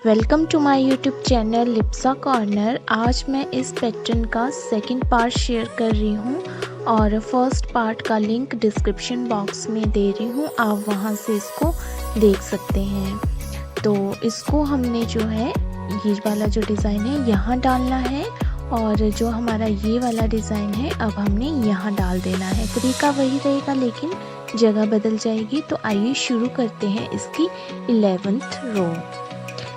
Welcome to my YouTube channel Lipsa Corner. आज मैं इस पैटर्न का सेकंड पार्ट शेयर कर रही हूँ और फर्स्ट पार्ट का लिंक डिस्क्रिप्शन बॉक्स में दे रही हूँ, आप वहाँ से इसको देख सकते हैं। तो इसको हमने जो है ये वाला जो डिज़ाइन है यहाँ डालना है और जो हमारा ये वाला डिज़ाइन है अब हमने यहाँ डाल देना है। तरीका वही रहेगा लेकिन जगह बदल जाएगी। तो आइए शुरू करते हैं इसकी 11th रो।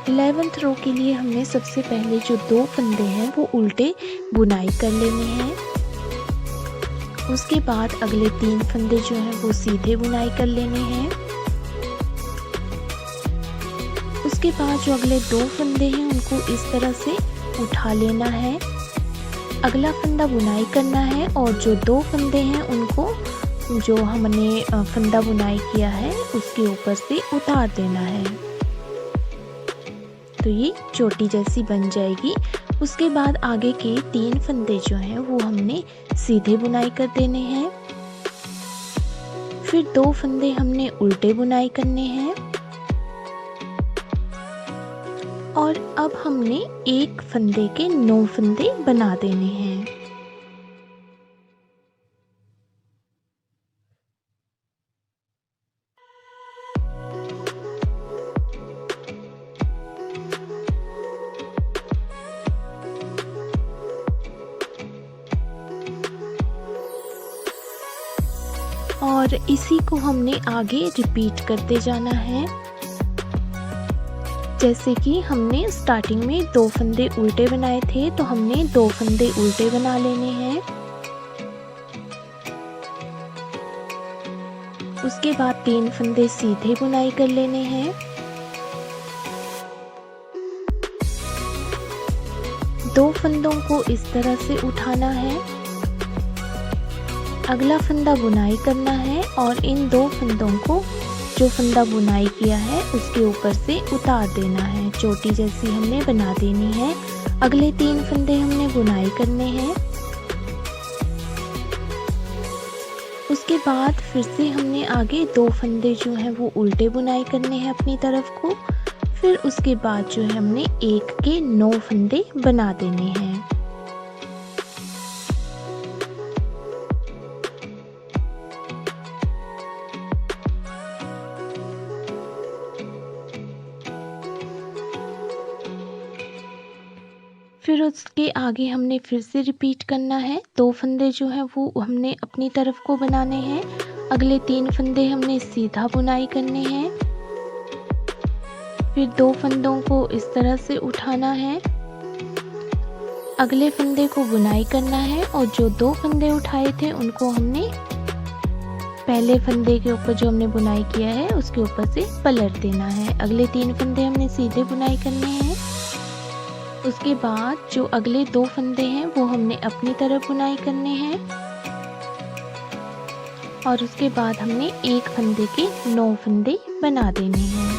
11th रो के लिए हमने सबसे पहले जो 2 फंदे हैं वो उल्टे बुनाई कर लेने हैं। उसके बाद अगले 3 फंदे जो हैं वो सीधे बुनाई कर लेने हैं। उसके बाद जो अगले 2 फंदे हैं उनको इस तरह से उठा लेना है, अगला फंदा बुनाई करना है और जो 2 फंदे हैं उनको जो हमने फंदा बुनाई किया है उसके ऊपर से उतार देना है। तो ये चोटी जैसी बन जाएगी। उसके बाद आगे के 3 फंदे जो हैं वो हमने सीधे बुनाई कर देने हैं। फिर 2 फंदे हमने उल्टे बुनाई करने हैं और अब हमने एक फंदे के 9 फंदे बना देने हैं। और इसी को हमने आगे रिपीट करते जाना है। जैसे कि हमने स्टार्टिंग में 2 फंदे उल्टे बनाए थे तो हमने 2 फंदे उल्टे बना लेने हैं। उसके बाद 3 फंदे सीधे बुनाई कर लेने हैं। 2 फंदों को इस तरह से उठाना है, अगला फंदा बुनाई करना है और इन 2 फंदों को जो फंदा बुनाई किया है उसके ऊपर से उतार देना है। चोटी जैसी हमने बना देनी है। अगले 3 फंदे हमने बुनाई करने हैं। उसके बाद फिर से हमने आगे 2 फंदे जो हैं वो उल्टे बुनाई करने हैं अपनी तरफ को। फिर उसके बाद जो है हमने एक के 9 फंदे बना देने हैं। फिर उसके आगे हमने फिर से रिपीट करना है। 2 फंदे जो हैं वो हमने अपनी तरफ को बनाने हैं, अगले 3 फंदे हमने सीधा बुनाई करने हैं। फिर 2 फंदों को इस तरह से उठाना है, अगले फंदे को बुनाई करना है और जो 2 फंदे उठाए थे उनको हमने पहले फंदे के ऊपर जो हमने बुनाई किया है उसके ऊपर से पलट देना है। अगले 3 फंदे हमने सीधे बुनाई करने हैं। उसके बाद जो अगले 2 फंदे हैं वो हमने अपनी तरफ बुनाई करने हैं और उसके बाद हमने एक फंदे के 9 फंदे बना देने हैं।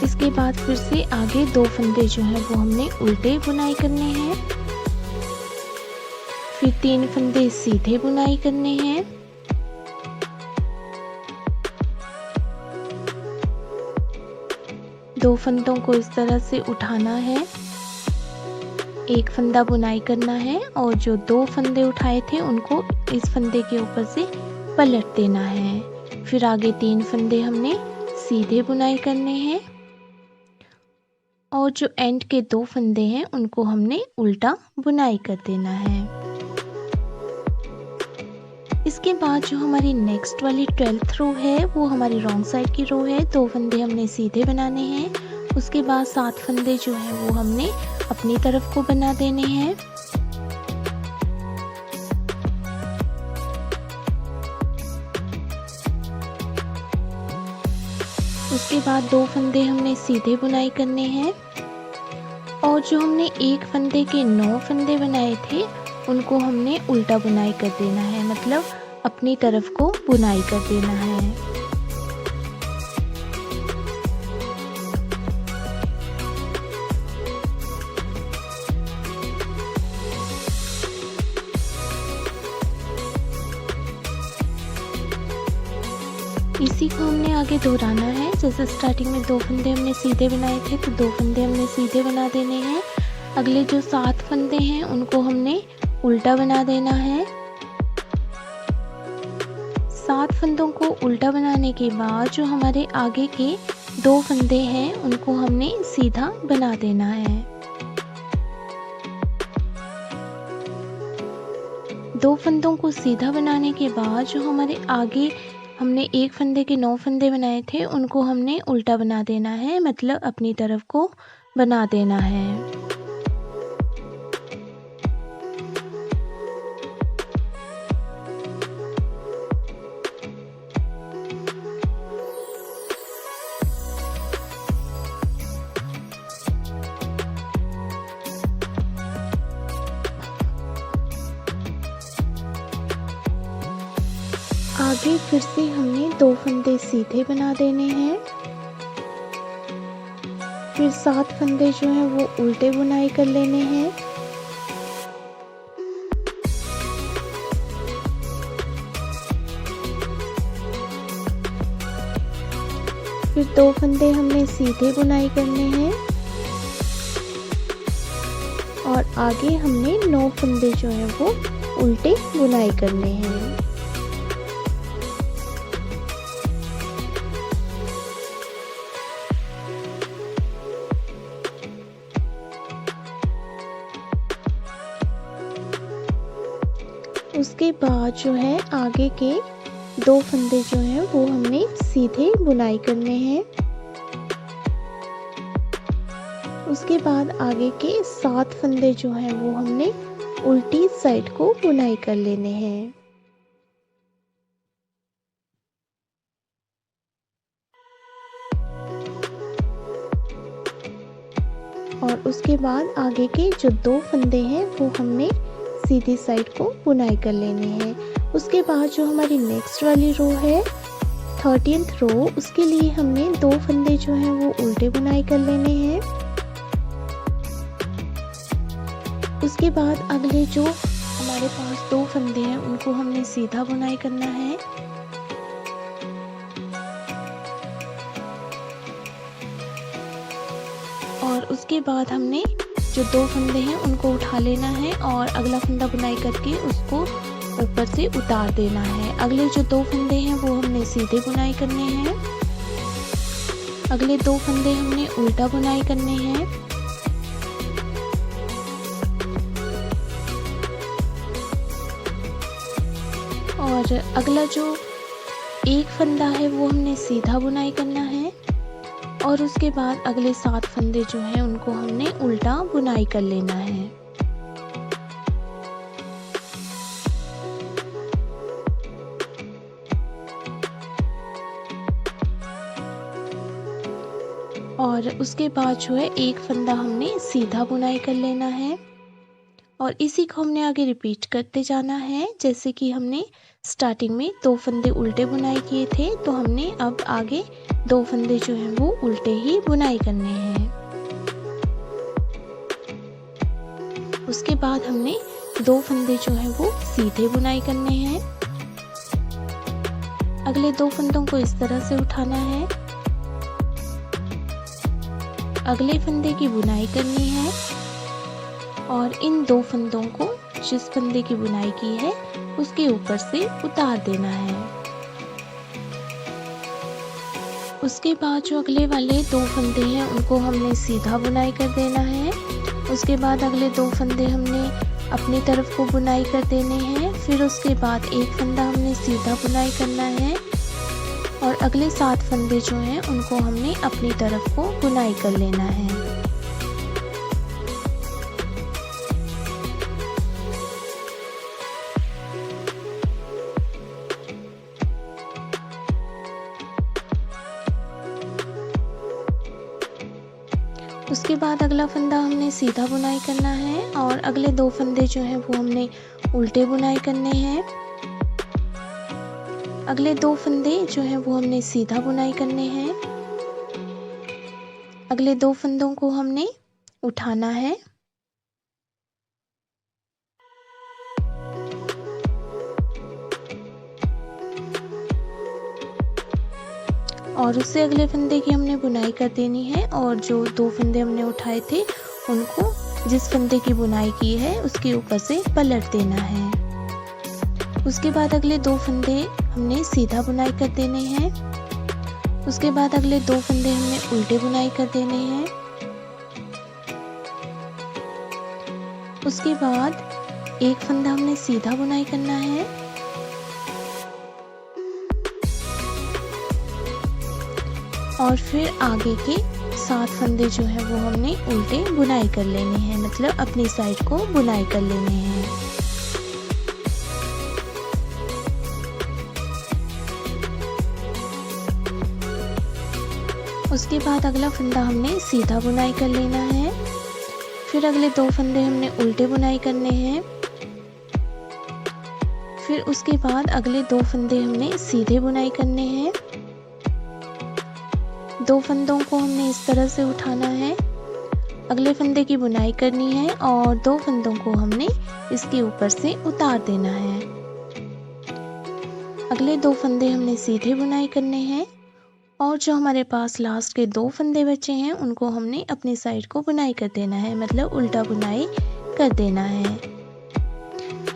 इसके बाद फिर से आगे 2 फंदे जो हैं वो हमने उल्टे बुनाई करने हैं। फिर 3 फंदे सीधे बुनाई करने हैं। दो फंदों को इस तरह से उठाना है, एक फंदा बुनाई करना है और जो 2 फंदे उठाए थे उनको इस फंदे के ऊपर से पलट देना है। फिर आगे 3 फंदे हमने सीधे बुनाई करने हैं और जो एंड के 2 फंदे हैं उनको हमने उल्टा बुनाई कर देना है। इसके बाद जो हमारी नेक्स्ट वाली 12th रो है वो हमारी रॉन्ग साइड की रो है। 2 फंदे हमने सीधे बनाने हैं, उसके बाद 7 फंदे जो हैं वो हमने अपनी तरफ को बना देने हैं। उसके बाद 2 फंदे हमने सीधे बुनाई करने हैं और जो हमने एक फंदे के 9 फंदे बनाए थे उनको हमने उल्टा बुनाई कर देना है, मतलब अपनी तरफ को बुनाई कर देना है। इसी को हमने आगे दोहराना है। जैसे स्टार्टिंग में 2 फंदे हमने सीधे बनाए थे तो 2 फंदे हमने सीधे बना देने हैं। अगले जो 7 फंदे हैं उनको हमने उल्टा बना देना है। 7 फंदों को उल्टा बनाने के बाद जो हमारे आगे के 2 फंदे हैं उनको हमने सीधा बना देना है। 2 फंदों को सीधा बनाने के बाद जो हमारे आगे हमने 1 फंदे के 9 फंदे बनाए थे उनको हमने उल्टा बना देना है, मतलब अपनी तरफ को बना देना है। आगे फिर से हमने 2 फंदे सीधे बना देने हैं। फिर 7 फंदे जो हैं वो उल्टे बुनाई कर लेने हैं। फिर 2 फंदे हमने सीधे बुनाई करने हैं और आगे हमने 9 फंदे जो हैं वो उल्टे बुनाई करने हैं। उसके बाद जो है आगे के 2 फंदे जो हैं वो हमने सीधे बुनाई करने हैं। उसके बाद आगे के 7 फंदे जो हैं वो हमने उल्टी साइड को बुनाई कर लेने हैं। और उसके बाद आगे के जो 2 फंदे हैं वो हमने सीधी साइड को बुनाई कर लेने हैं। उसके बाद जो हमारी नेक्स्ट वाली रो है 13th रो, उसके लिए हमने 2 फंदे जो हैं वो उल्टे बुनाई कर लेने हैं। उसके बाद अगले जो हमारे पास 2 फंदे हैं उनको हमने सीधा बुनाई करना है। और उसके बाद हमने जो 2 फंदे हैं उनको उठा लेना है और अगला फंदा बुनाई करके उसको ऊपर से उतार देना है। अगले जो 2 फंदे हैं वो हमने सीधे बुनाई करने हैं। अगले 2 फंदे हमने उल्टा बुनाई करने हैं। और अगला जो 1 फंदा है वो हमने सीधा बुनाई करना है। और उसके बाद अगले 7 फंदे जो हैं उनको हमने उल्टा बुनाई कर लेना है। और उसके बाद जो है 1 फंदा हमने सीधा बुनाई कर लेना है। और इसी को हमने आगे रिपीट करते जाना है। जैसे कि हमने स्टार्टिंग में 2 फंदे उल्टे बुनाई किए थे तो हमने अब आगे 2 फंदे जो हैं वो उल्टे ही बुनाई करने हैं। उसके बाद हमने 2 फंदे जो हैं वो सीधे बुनाई करने हैं। अगले 2 फंदों को इस तरह से उठाना है। अगले फंदे की बुनाई करनी है और इन 2 फंदों को जिस फंदे की बुनाई की है उसके ऊपर से उतार देना है। उसके बाद जो अगले वाले 2 फंदे हैं उनको हमने सीधा बुनाई कर देना है। उसके बाद अगले 2 फंदे हमने अपनी तरफ को बुनाई कर देने हैं। फिर उसके बाद 1 फंदा हमने सीधा बुनाई करना है और अगले 7 फंदे जो हैं उनको हमने अपनी तरफ को बुनाई कर लेना है। उसके बाद अगला फंदा हमने सीधा बुनाई करना है और अगले 2 फंदे जो हैं वो हमने उल्टे बुनाई करने हैं। अगले 2 फंदे जो हैं वो हमने सीधा बुनाई करने हैं। अगले 2 फंदों को हमने उठाना है। और उससे अगले फंदे की हमने बुनाई कर देनी है और जो 2 फंदे हमने उठाए थे उनको जिस फंदे की बुनाई की है उसके ऊपर से पलट देना है। उसके बाद अगले 2 फंदे हमने सीधा बुनाई कर देने हैं। उसके बाद अगले 2 फंदे हमने उल्टे बुनाई कर देने हैं। उसके बाद एक फंदा हमने सीधा बुनाई करना है और फिर आगे के 7 फंदे जो है वो हमने उल्टे बुनाई कर लेने हैं, मतलब अपनी साइड को बुनाई कर लेने हैं। उसके बाद अगला फंदा हमने सीधा बुनाई कर लेना है। फिर अगले 2 फंदे हमने उल्टे बुनाई करने हैं। फिर उसके बाद अगले 2 फंदे हमने सीधे बुनाई करने हैं। 2 फंदों को हमने इस तरह से उठाना है, अगले फंदे की बुनाई करनी है और 2 फंदों को हमने इसके ऊपर से उतार देना है। अगले 2 फंदे हमने सीधे बुनाई करने हैं और जो हमारे पास लास्ट के 2 फंदे बचे हैं उनको हमने अपनी साइड को बुनाई कर देना है, मतलब उल्टा बुनाई कर देना है।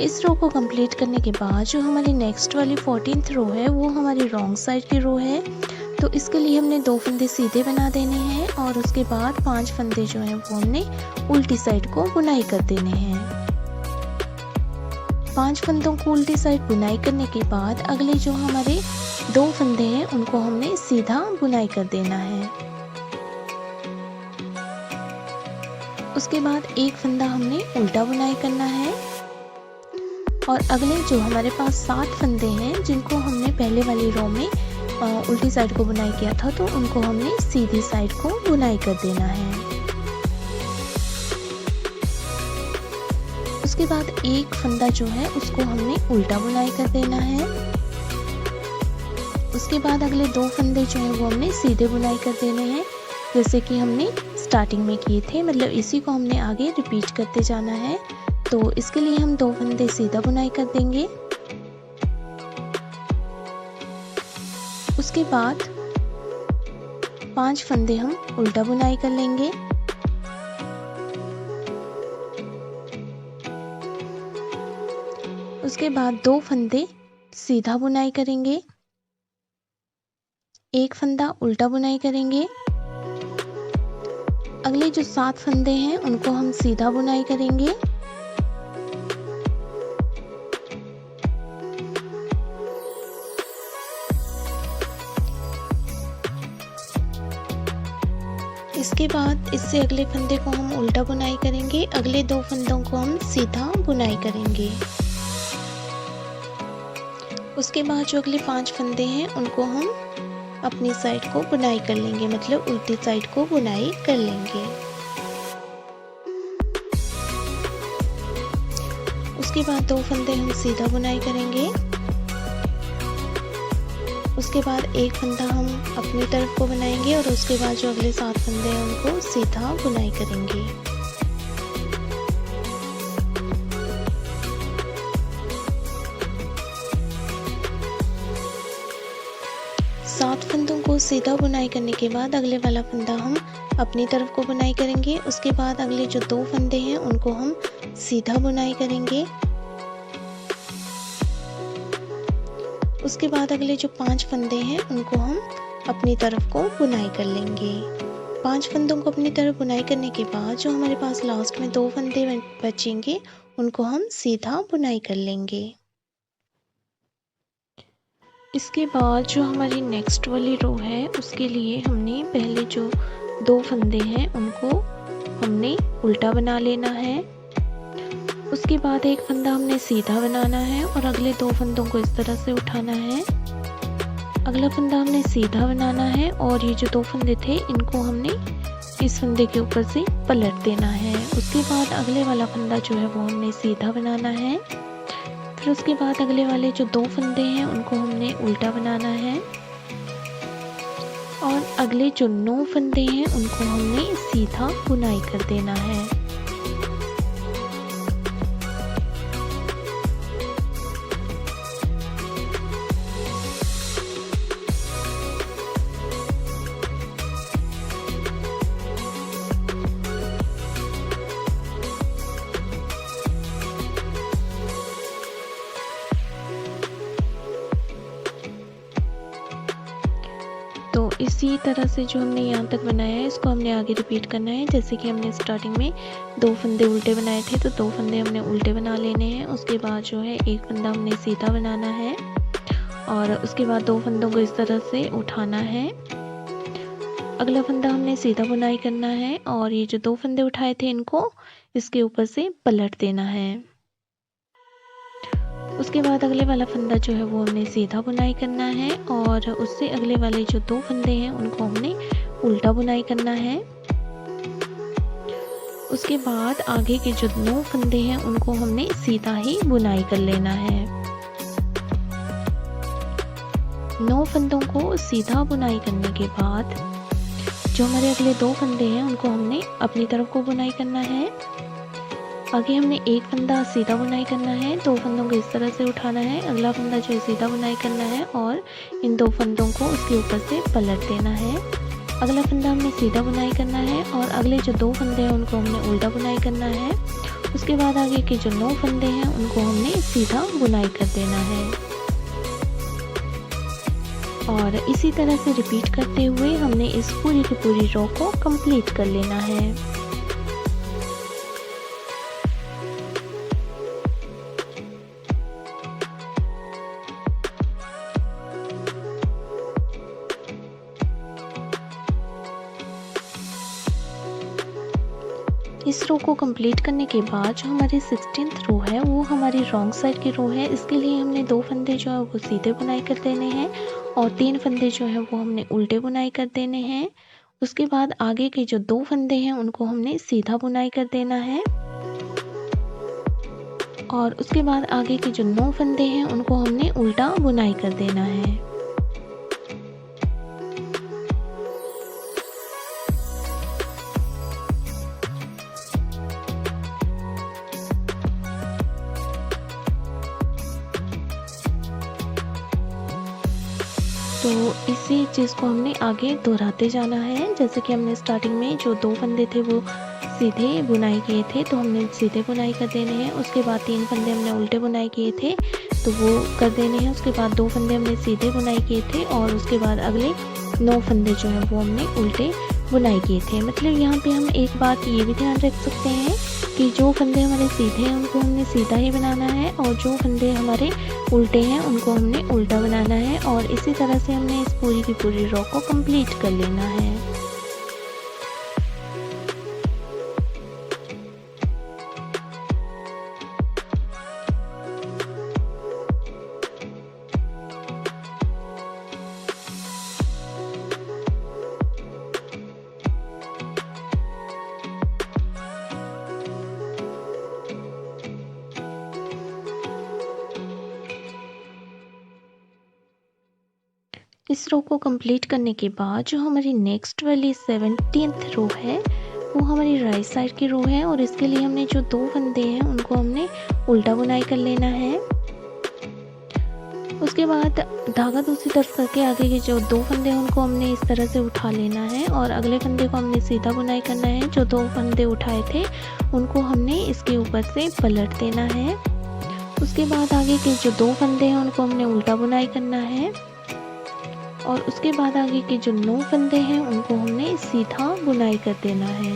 इस रो को कंप्लीट करने के बाद जो हमारी नेक्स्ट वाली 14th रो है वो हमारी रॉन्ग साइड की रो है, तो इसके लिए हमने 2 फंदे सीधे बना देने हैं और उसके बाद 5 फंदे जो हैं वो हमने उल्टी साइड को बुनाई कर देने हैं। 5 फंदों को उल्टी साइड बुनाई करने के बाद अगले जो हमारे 2 फंदे हैं उनको हमने सीधा बुनाई कर देना है। उसके बाद एक फंदा हमने उल्टा बुनाई करना है और अगले जो हमारे पास 7 फंदे हैं जिनको हमने पहले वाली रो में उल्टी साइड को बुनाई किया था तो उनको हमने सीधी साइड को बुनाई कर देना है। उसके बाद एक फंदा जो है उसको हमने उल्टा बुनाई कर देना है। उसके बाद अगले 2 फंदे जो हैं वो हमने सीधे बुनाई कर देने हैं, जैसे कि हमने स्टार्टिंग में किए थे, मतलब इसी को हमने आगे रिपीट करते जाना है। तो इसके लिए हम 2 फंदे सीधा बुनाई कर देंगे। उसके बाद 5 फंदे हम उल्टा बुनाई कर लेंगे। उसके बाद 2 फंदे सीधा बुनाई करेंगे, एक फंदा उल्टा बुनाई करेंगे। अगले जो 7 फंदे हैं उनको हम सीधा बुनाई करेंगे। इसके बाद इससे अगले फंदे को हम उल्टा बुनाई करेंगे, अगले 2 फंदों को हम सीधा बुनाई करेंगे। उसके बाद जो अगले 5 फंदे हैं उनको हम अपनी साइड को बुनाई कर लेंगे, मतलब उल्टी साइड को बुनाई कर लेंगे। उसके बाद 2 फंदे हम सीधा बुनाई करेंगे। उसके बाद एक फंदा हम अपनी तरफ को बनाएंगे और उसके बाद जो अगले 7 फंदे हैं उनको सीधा बुनाई करेंगे। सात फंदों को सीधा बुनाई करने के बाद अगले वाला फंदा हम अपनी तरफ को बुनाई करेंगे। उसके बाद अगले जो 2 फंदे हैं उनको हम सीधा बुनाई करेंगे। उसके बाद अगले जो 5 फंदे हैं उनको हम अपनी तरफ को बुनाई कर लेंगे। 5 फंदों को अपनी तरफ बुनाई करने के बाद जो हमारे पास लास्ट में 2 फंदे बचेंगे उनको हम सीधा बुनाई कर लेंगे। इसके बाद जो हमारी नेक्स्ट वाली रो है उसके लिए हमने पहले जो 2 फंदे हैं उनको हमने उल्टा बना लेना है। उसके बाद एक फंदा हमने सीधा बनाना है और अगले 2 फंदों को इस तरह से उठाना है। अगला फंदा हमने सीधा बनाना है और ये जो 2 फंदे थे इनको हमने इस फंदे के ऊपर से पलट देना है। उसके बाद अगले वाला फंदा जो है वो हमने सीधा बनाना है। फिर उसके बाद अगले वाले जो 2 फंदे हैं उनको हमने उल्टा बनाना है और अगले जो 9 फंदे हैं उनको हमने सीधा बुनाई कर देना है। इसी तरह से जो हमने यहाँ तक बनाया है इसको हमने आगे रिपीट करना है। जैसे कि हमने स्टार्टिंग में 2 फंदे उल्टे बनाए थे तो 2 फंदे हमने उल्टे बना लेने हैं। उसके बाद जो है एक फंदा हमने सीधा बनाना है और उसके बाद 2 फंदों को इस तरह से उठाना है। अगला फंदा हमने सीधा बुनाई करना है और ये जो 2 फंदे उठाए थे इनको इसके ऊपर से पलट देना है। उसके बाद अगले वाला फंदा जो है वो हमने सीधा बुनाई करना है और उससे अगले वाले जो 2 फंदे हैं उनको हमने उल्टा बुनाई करना है। उसके बाद आगे के जो 9 फंदे हैं उनको हमने सीधा ही बुनाई कर लेना है। 9 फंदों को सीधा बुनाई करने के बाद जो हमारे अगले 2 फंदे हैं उनको हमने अपनी तरफ को बुनाई करना है। आगे हमने एक फंदा सीधा बुनाई करना है, 2 फंदों को इस तरह से उठाना है। अगला फंदा जो है सीधा बुनाई करना है और इन 2 फंदों को उसके ऊपर से पलट देना है। अगला फंदा हमने सीधा बुनाई करना है और अगले जो 2 फंदे हैं उनको हमने उल्टा बुनाई करना है। उसके बाद आगे के जो 9 फंदे हैं उनको हमने सीधा बुनाई कर देना है और इसी तरह से रिपीट करते हुए हमने इस पूरी की पूरी रो को कंप्लीट कर लेना है। इस रो को कंप्लीट करने के बाद जो हमारी 16th रो है वो हमारी रॉन्ग साइड की रो है। इसके लिए हमने 2 फंदे जो है वो सीधे बुनाई कर देने हैं और 3 फंदे जो है वो हमने उल्टे बुनाई कर देने हैं। उसके बाद आगे के जो 2 फंदे हैं उनको हमने सीधा बुनाई कर देना है और उसके बाद आगे के जो 9 फंदे हैं उनको हमने उल्टा बुनाई कर देना है। तो इसी चीज़ को हमने आगे दोहराते जाना है। जैसे कि हमने स्टार्टिंग में जो 2 फंदे थे वो सीधे बुनाई किए थे तो हमने सीधे बुनाई कर देने हैं। उसके बाद 3 फंदे हमने उल्टे बुनाई किए थे तो वो कर देने हैं। उसके बाद 2 फंदे हमने सीधे बुनाई किए थे और उसके बाद अगले 9 फंदे जो हैं वो हमने उल्टे बुनाई किए थे। मतलब यहाँ पे हम एक बात ये भी ध्यान रख सकते हैं कि जो फंदे हमारे सीधे हैं उनको हमने सीधा ही बनाना है और जो फंदे हमारे उल्टे हैं उनको हमने उल्टा बनाना है और इसी तरह से हमने इस पूरी की पूरी रो को कंप्लीट कर लेना है। इस रो को कंप्लीट करने के बाद जो हमारी नेक्स्ट वाली 17th रो है वो हमारी राइट साइड की रो है और इसके लिए हमने जो 2 फंदे हैं उनको हमने उल्टा बुनाई कर लेना है। उसके बाद धागा दूसरी तरफ करके आगे के जो 2 फंदे हैं उनको हमने इस तरह से उठा लेना है और अगले फंदे को हमने सीधा बुनाई करना है। जो 2 फंदे उठाए थे उनको हमने इसके ऊपर से पलट देना है। उसके बाद आगे के जो 2 फंदे हैं उनको हमने उल्टा बुनाई करना है और उसके बाद आगे के जो 9 फंदे हैं उनको हमने सीधा बुनाई कर देना है।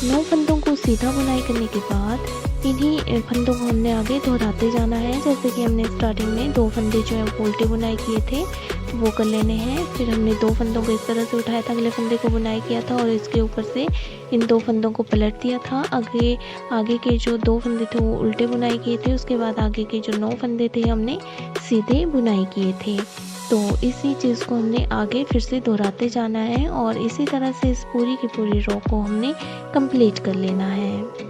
नौ फंदों को सीधा बुनाई करने के बाद इन्हीं फंदों को हमने आगे दोहराते जाना है। जैसे कि हमने स्टार्टिंग में 2 फंदे जो है उल्टे बुनाई किए थे वो कर लेने हैं। फिर हमने 2 फंदों को इस तरह से उठाया था, अगले फंदे को बुनाई किया था और इसके ऊपर से इन 2 फंदों को पलट दिया था। आगे के जो 2 फंदे थे वो उल्टे बुनाई किए थे। उसके बाद आगे के जो 9 फंदे थे हमने सीधे बुनाई किए थे। तो इसी चीज़ को हमने आगे फिर से दोहराते जाना है और इसी तरह से इस पूरी की पूरी रो को हमने कंप्लीट कर लेना है।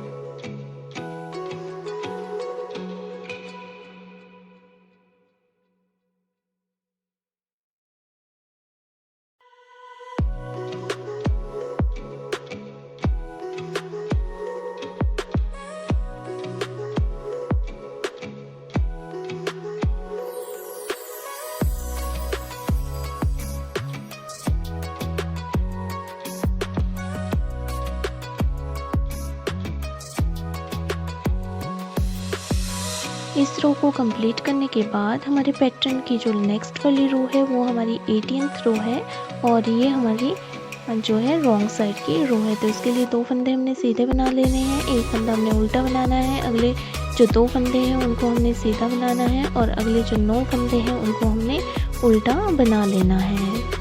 इस रो को कंप्लीट करने के बाद हमारे पैटर्न की जो नेक्स्ट वाली रो है वो हमारी 18th रो है और ये हमारी जो है रॉन्ग साइड की रो है। तो इसके लिए 2 फंदे हमने सीधे बना लेने हैं, एक फंदा हमने उल्टा बनाना है। अगले जो 2 फंदे हैं उनको हमने सीधा बनाना है और अगले जो 9 फंदे हैं उनको हमने उल्टा बना लेना है।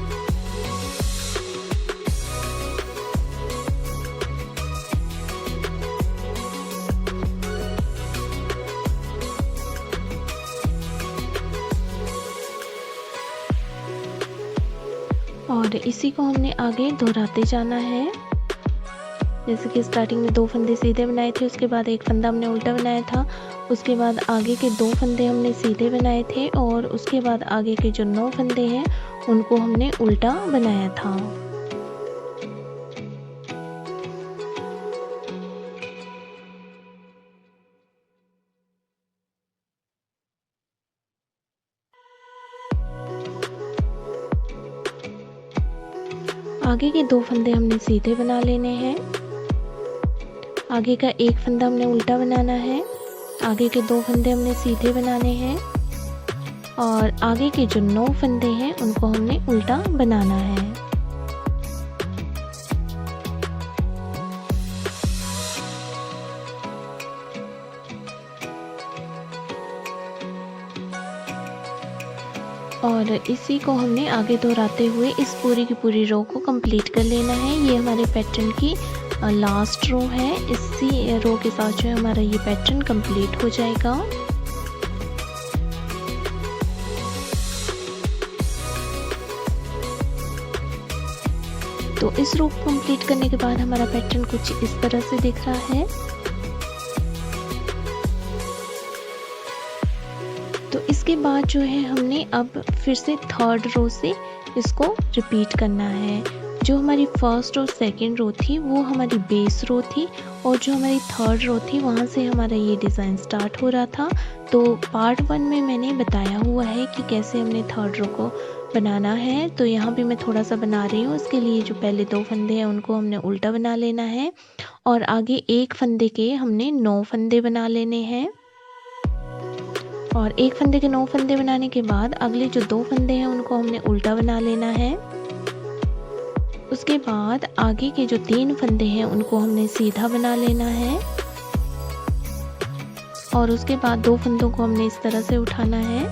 और इसी को हमने आगे दोहराते जाना है। जैसे कि स्टार्टिंग में 2 फंदे सीधे बनाए थे, उसके बाद एक फंदा हमने उल्टा बनाया था, उसके बाद आगे के 2 फंदे हमने सीधे बनाए थे और उसके बाद आगे के जो 9 फंदे हैं उनको हमने उल्टा बनाया था। आगे के 2 फंदे हमने सीधे बना लेने हैं, आगे का एक फंदा हमने उल्टा बनाना है, आगे के 2 फंदे हमने सीधे बनाने हैं और आगे के जो 9 फंदे हैं उनको हमने उल्टा बनाना है। और इसी को हमने आगे दोहराते हुए इस पूरी की पूरी रो को कंप्लीट कर लेना है। ये हमारे पैटर्न की लास्ट रो है। इसी रो के साथ जो है हमारा ये पैटर्न कंप्लीट हो जाएगा। तो इस रो को कंप्लीट करने के बाद हमारा पैटर्न कुछ इस तरह से दिख रहा है। तो इसके बाद जो है हमने अब फिर से थर्ड रो से इसको रिपीट करना है। जो हमारी फर्स्ट और सेकंड रो थी वो हमारी बेस रो थी और जो हमारी थर्ड रो थी वहाँ से हमारा ये डिज़ाइन स्टार्ट हो रहा था। तो पार्ट 1 में मैंने बताया हुआ है कि कैसे हमने थर्ड रो को बनाना है। तो यहाँ भी मैं थोड़ा सा बना रही हूँ। इसके लिए जो पहले 2 फंदे हैं उनको हमने उल्टा बना लेना है और आगे एक फंदे के हमने 9 फंदे बना लेने हैं और एक फंदे के 9 फंदे बनाने के बाद अगले जो 2 फंदे हैं उनको हमने उल्टा बना लेना है। उसके बाद आगे के जो 3 फंदे हैं उनको हमने सीधा बना लेना है और उसके बाद 2 फंदों को हमने इस तरह से उठाना है।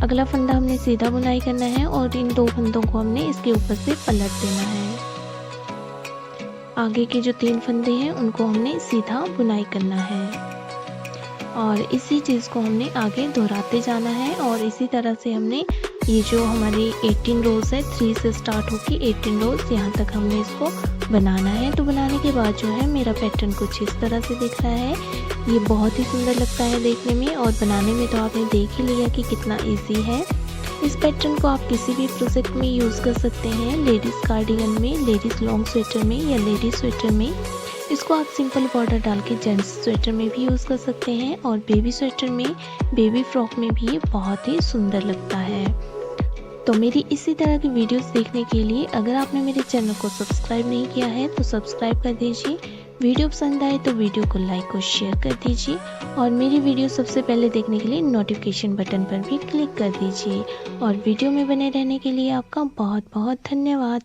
अगला फंदा हमने सीधा बुनाई करना है और इन 2 फंदों को हमने इसके ऊपर से पलट देना है। आगे के जो 3 फंदे हैं उनको हमने सीधा बुनाई करना है और इसी चीज़ को हमने आगे दोहराते जाना है। और इसी तरह से हमने ये जो हमारी 18 रोज़ है 3 से स्टार्ट होकर 18 रोज़ यहाँ तक हमने इसको बनाना है। तो बनाने के बाद जो है मेरा पैटर्न कुछ इस तरह से दिख रहा है। ये बहुत ही सुंदर लगता है देखने में और बनाने में तो आपने देख ही लिया कि कितना ईजी है। इस पैटर्न को आप किसी भी प्रोजेक्ट में यूज़ कर सकते हैं, लेडीज़ कार्डिगन में, लेडीज़ लॉन्ग स्वेटर में या लेडीज़ स्वेटर में। इसको आप सिंपल बॉर्डर डाल के जेंट्स स्वेटर में भी यूज़ कर सकते हैं और बेबी स्वेटर में, बेबी फ्रॉक में भी ये बहुत ही सुंदर लगता है। तो मेरी इसी तरह की वीडियोस देखने के लिए अगर आपने मेरे चैनल को सब्सक्राइब नहीं किया है तो सब्सक्राइब कर दीजिए। वीडियो पसंद आए तो वीडियो को लाइक और शेयर कर दीजिए और मेरी वीडियो सबसे पहले देखने के लिए नोटिफिकेशन बटन पर भी क्लिक कर दीजिए। और वीडियो में बने रहने के लिए आपका बहुत बहुत धन्यवाद।